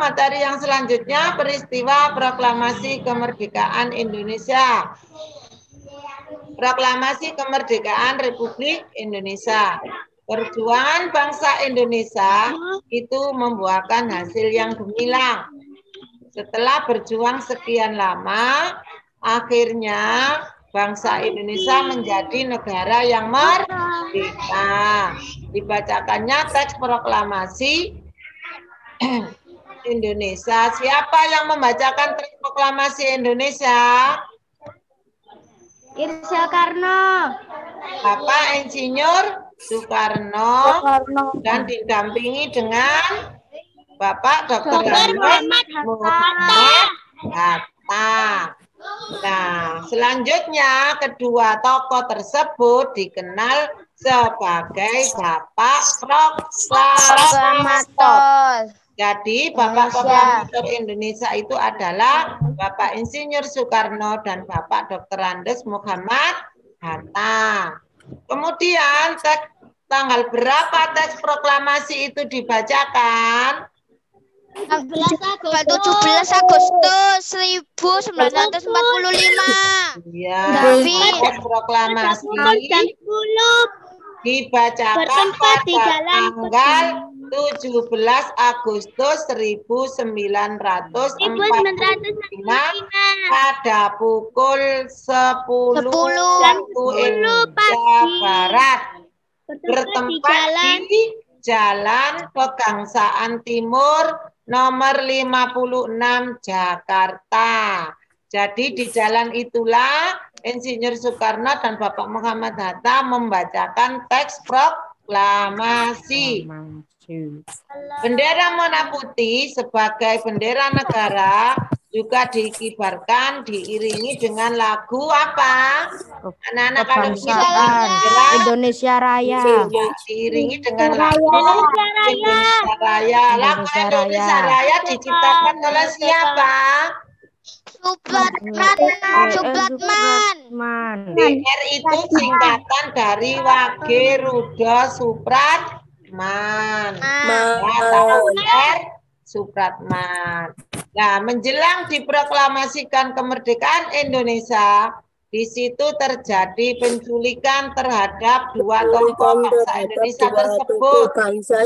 materi yang selanjutnya peristiwa proklamasi kemerdekaan Indonesia. Proklamasi kemerdekaan Republik Indonesia. Perjuangan bangsa Indonesia itu membuahkan hasil yang gemilang. Setelah berjuang sekian lama, akhirnya bangsa Indonesia menjadi negara yang merdeka. Dibacakannya teks proklamasi Indonesia. Siapa yang membacakan teks proklamasi Indonesia? Soekarno. Bapak Insinyur Soekarno dan didampingi dengan Bapak Dr. Muhammad Hatta. Nah, selanjutnya kedua tokoh tersebut dikenal sebagai Bapak Proklamator. Jadi Bapak Proklamator Indonesia itu adalah Bapak Insinyur Soekarno dan Bapak Dr. Andes Muhammad Hatta. Kemudian tanggal berapa teks proklamasi itu dibacakan? 17 Agustus 1945. Ya, teks proklamasi dibacakan pada tanggal 17 Agustus 1945 pada pukul 10 waktu Indonesia Barat, bertempat di Jalan Pegangsaan Timur nomor 56 Jakarta. Jadi di jalan itulah Insinyur Soekarno dan Bapak Muhammad Hatta membacakan teks proklamasi. Bendera merah putih sebagai bendera negara juga dikibarkan diiringi dengan lagu apa? Anak-anak kalau bisa Indonesia Raya. Diiringi dengan lagu Indonesia Raya. Lagu Indonesia Raya diciptakan oleh siapa? Supratman. WR itu singkatan dari Wage Rudolf Supratman. Supratman. Nah, menjelang diproklamasikan kemerdekaan Indonesia, di situ terjadi penculikan terhadap dua tokoh bangsa Indonesia tersebut,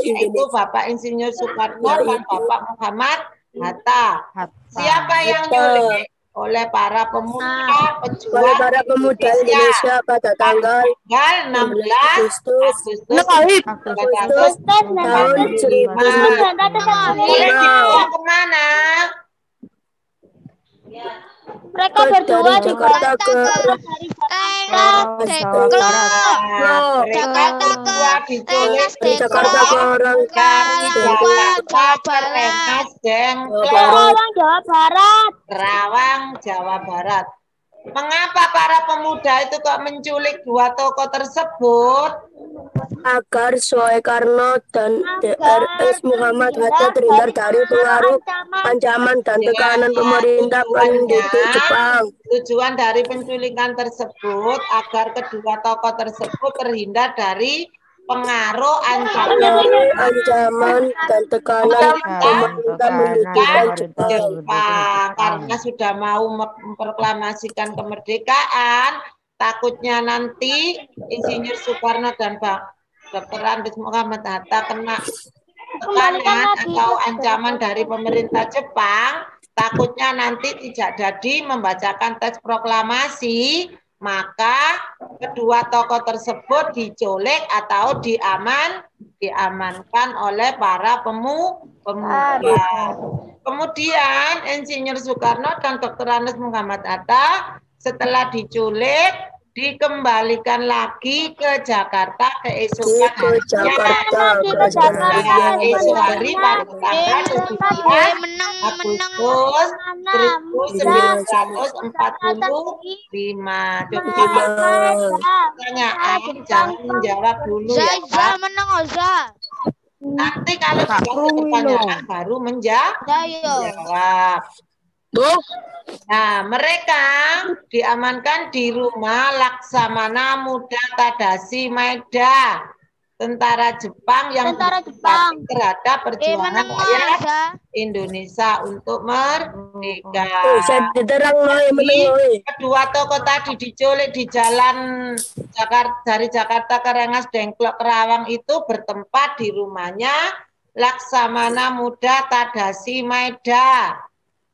yaitu Bapak Insinyur Soekarno dan Bapak Muhammad Hatta. Siapa yang diculik? Oleh para pemuda pejuang Indonesia pada tanggal 16 Agustus 1945. Boleh dibawa kemana? Mereka berdua di Jakarta ke Mereka berdua diculik Jakarta ke Kerawang, Jawa Barat. Mengapa para pemuda itu kok menculik dua tokoh tersebut? agar Soekarno dan Drs Muhammad Hatta terhindar dari pengaruh, ancaman dan tekanan pemerintah penduduk Jepang. Tujuan dari penculikan tersebut agar kedua tokoh tersebut terhindar dari pengaruh, ancaman dan tekanan pemerintah penduduk Jepang. Karena sudah mau memproklamasikan kemerdekaan, takutnya nanti Insinyur Soekarno dan Dr. Andes Muhammad Hatta kena tekanan atau ancaman dari pemerintah Jepang, takutnya nanti tidak jadi membacakan teks proklamasi, maka kedua tokoh tersebut diculik atau diamankan oleh para pemuda. Kemudian Insinyur Soekarno dan Dr. Andes Muhammad Hatta setelah diculik dikembalikan lagi ke Jakarta keesokan hari pada tanggal 17 Agustus 1945. Pertanyaan jangan menjawab dulu ya Pak. Nanti kalau sudah pertanyaan baru menjawab. Nah, mereka diamankan di rumah Laksamana Muda Tadasi Maeda tentara Jepang yang Tentara Jepang. terhadap perjuangan rakyat Menengah. Indonesia untuk merdeka. Saya diterang Jadi, kedua tokoh tadi diculik di jalan dari Jakarta ke Rengas Dengklok Kerawang itu bertempat di rumahnya Laksamana Muda Tadashi Maeda.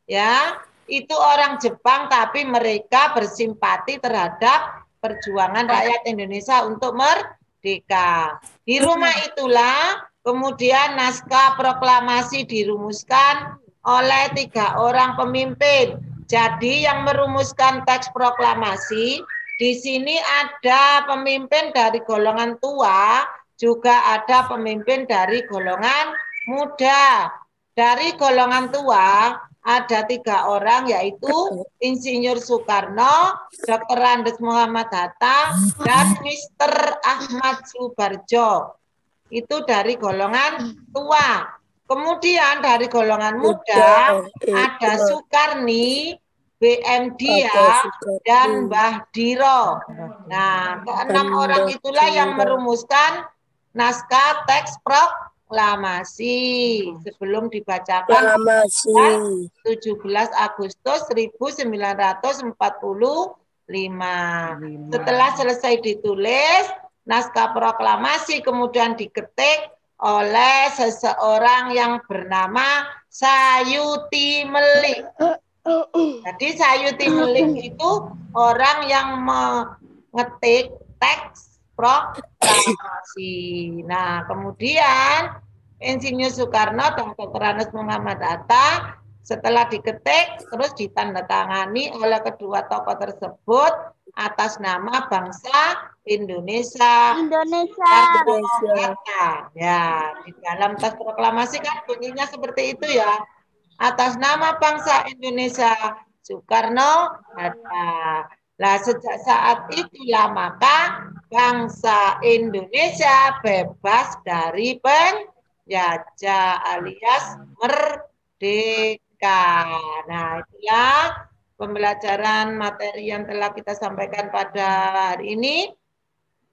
Ya, itu orang Jepang tapi mereka bersimpati terhadap perjuangan rakyat Indonesia untuk merdeka. Di rumah itulah kemudian naskah proklamasi dirumuskan oleh 3 orang pemimpin. Jadi yang merumuskan teks proklamasi di sini ada pemimpin dari golongan tua, juga ada pemimpin dari golongan muda. Dari golongan tua ada 3 orang yaitu Insinyur Soekarno, Dr. Andes Muhammad Hatta, dan Mr. Ahmad Subarjo. Itu dari golongan tua. Kemudian dari golongan muda ada Soekarni, BM Dia, dan Mbah Diro. Nah, ke-6 orang itulah yang merumuskan naskah teks proklamasi sebelum dibacakan 17 Agustus 1945. Setelah selesai ditulis, naskah proklamasi kemudian diketik oleh seseorang yang bernama Sayuti Melik. Jadi Sayuti Melik itu orang yang mengetik teks proklamasi. Nah, kemudian Insinyur Soekarno dan Dr. Andes Muhammad Hatta setelah diketik terus ditandatangani oleh kedua tokoh tersebut atas nama bangsa Indonesia. Ya, di dalam teks proklamasi kan bunyinya seperti itu ya. Atas nama bangsa Indonesia, Soekarno Hatta. Nah, sejak saat itulah maka bangsa Indonesia bebas dari penjajah alias merdeka. Nah, itulah pembelajaran materi yang telah kita sampaikan pada hari ini.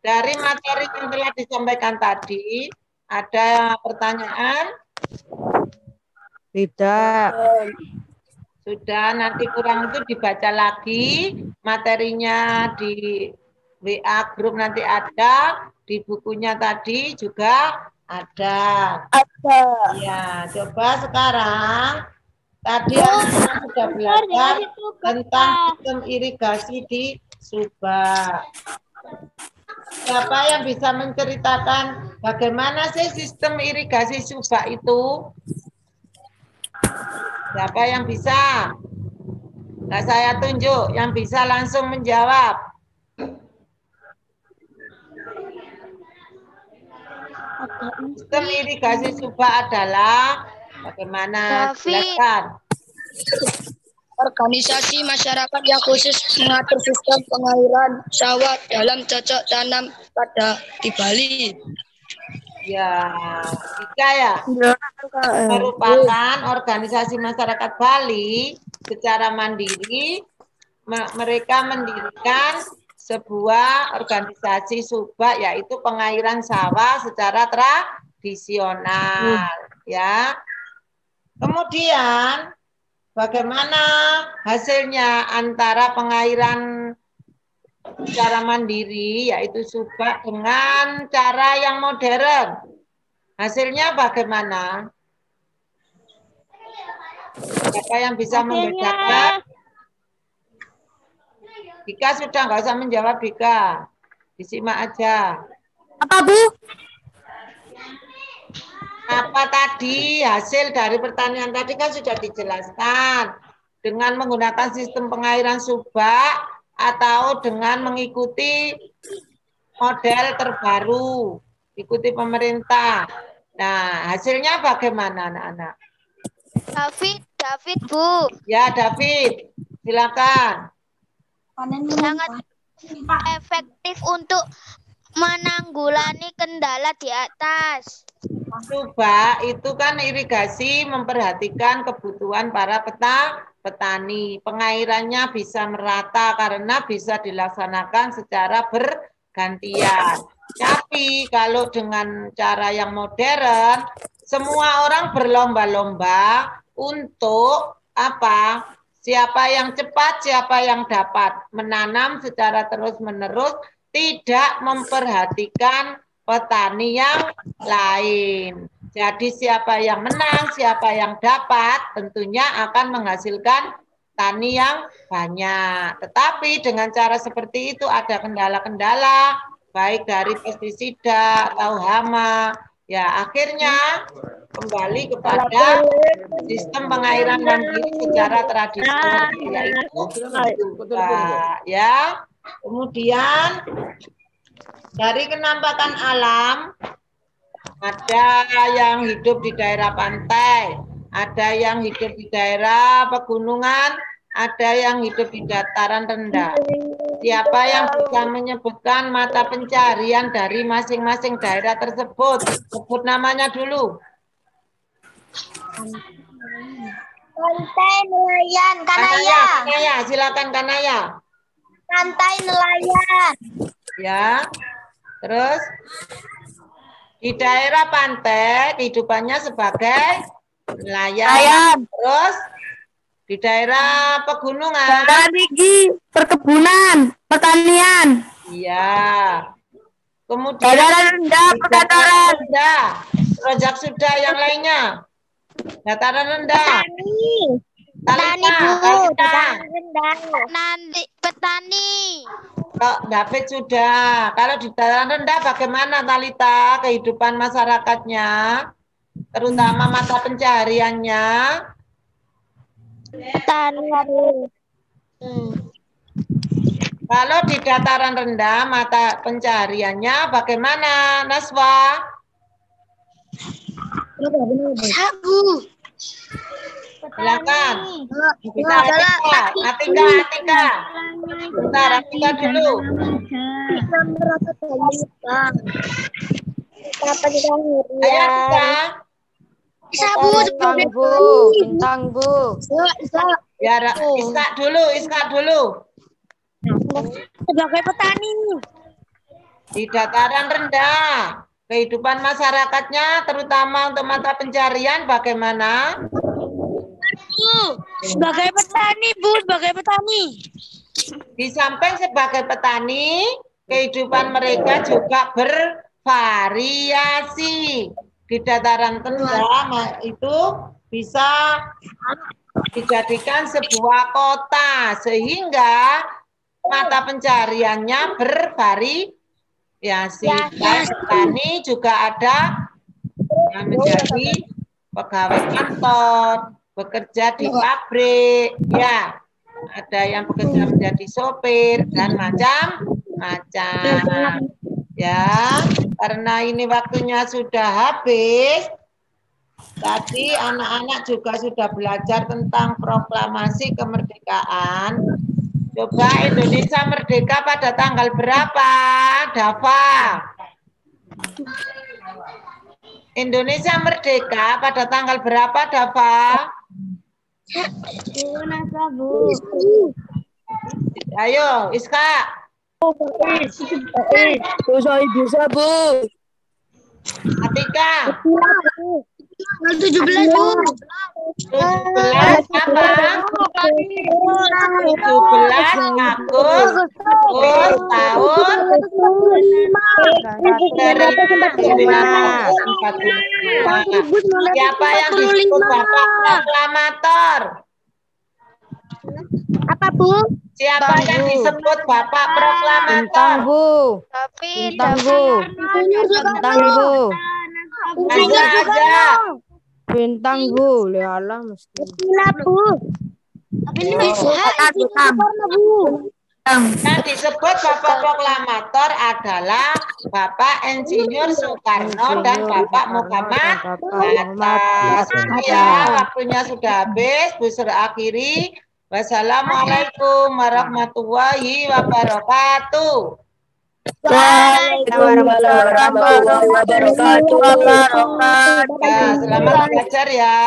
Dari materi yang telah disampaikan tadi, ada pertanyaan? Tidak. Sudah, nanti kurang itu dibaca lagi. Materinya di WA grup nanti ada, di bukunya tadi juga ada. Ya, coba sekarang. Tadi anak sudah belajar tentang sistem irigasi di Subak. Siapa yang bisa menceritakan bagaimana sih sistem irigasi Subak itu? Siapa yang bisa? Nah, saya tunjuk yang bisa langsung menjawab. Sistem irigasi Subak adalah bagaimana? Jelaskan. Organisasi masyarakat yang khusus mengatur sistem pengairan sawah dalam cocok tanam pada di Bali. Ya, Ika ya. Merupakan organisasi masyarakat Bali secara mandiri. Mereka mendirikan sebuah organisasi Subak yaitu pengairan sawah secara tradisional, ya. Kemudian bagaimana hasilnya antara pengairan secara mandiri yaitu Subak dengan cara yang modern? Hasilnya bagaimana? Siapa yang bisa membedakan? Dika sudah nggak usah menjawab, Dika. Disimak aja. Apa, Bu? Apa tadi hasil dari pertanyaan tadi kan sudah dijelaskan. Dengan menggunakan sistem pengairan Subak atau dengan mengikuti model terbaru, ikuti pemerintah. Nah, hasilnya bagaimana anak-anak? David, Bu. Ya, David, silakan. Sangat efektif untuk menanggulangi kendala di atas. Subak itu kan irigasi memperhatikan kebutuhan para petani. Pengairannya bisa merata karena bisa dilaksanakan secara bergantian. Tapi kalau dengan cara yang modern, semua orang berlomba-lomba untuk apa? Siapa yang cepat, siapa yang dapat menanam secara terus-menerus, tidak memperhatikan petani yang lain. Jadi siapa yang menang, siapa yang dapat, tentunya akan menghasilkan tani yang banyak. Tetapi dengan cara seperti itu ada kendala-kendala, baik dari pestisida atau hama. Ya, akhirnya kembali kepada sistem pengairan mandiri secara tradisional, yaitu ya. Kemudian dari kenampakan alam, ada yang hidup di daerah pantai, ada yang hidup di daerah pegunungan, ada yang hidup di dataran rendah. Siapa yang bisa menyebutkan mata pencarian dari masing-masing daerah tersebut? Sebut namanya dulu. Pantai nelayan, Kanaya. Kanaya, silakan Kanaya. Pantai nelayan. Ya, terus di daerah pantai kehidupannya sebagai nelayan. Terus di daerah pegunungan, perkebunan, pertanian. iya. Kemudian Dataran rendah, dataran rendah. Rojak sudah yang lainnya. Dataran rendah. Petani, Bu. Talita. Nanti petani. Kok David sudah. Kalau di dataran rendah bagaimana Talita kehidupan masyarakatnya? Terutama mata pencahariannya. Petani. Kalau di dataran rendah mata pencahariannya bagaimana, Naswa? Sabu. Silakan. Bisa Atika. Bentar, Atika dulu. Ayo Atika. Sabu. Bintang, Bu. Biar Iska dulu. Sebagai petani. Di dataran rendah, kehidupan masyarakatnya terutama untuk mata pencarian bagaimana? Sebagai petani, Bu, sebagai petani. Di samping sebagai petani, kehidupan mereka juga bervariasi. Di dataran rendah itu bisa dijadikan sebuah kota sehingga mata pencariannya bervariasi. Dan petani juga ada yang menjadi pegawai kantor, bekerja di pabrik, ya. Ada yang bekerja menjadi sopir dan macam-macam. Ya, karena ini waktunya sudah habis. Tadi anak-anak juga sudah belajar tentang proklamasi kemerdekaan. Coba Indonesia merdeka pada tanggal berapa, Dava? Indonesia merdeka pada tanggal berapa, Dava? Ayo, Iska. Bisa, Bu. Atika. 17, Bu. 17 apa? 17 Agustus tahun 1945. Siapa yang disebut Bapak Proklamator? Apa, Bu? Siapa yang disebut Bapak Proklamator? Bintang, Bu. Bintang, Bu. Bintang, Bu. Aja. Bintang, Bu. Lihatlah mesti. Bu. Yang disebut Bapak Proklamator adalah Bapak Insinyur Soekarno dan Bapak Muhammad Hatta. Ya, waktunya sudah habis. Bu akhiri. Wassalamualaikum warahmatullahi wabarakatuh. Waalaikumsalam warahmatullahi wabarakatuh. Ya, selamat belajar ya.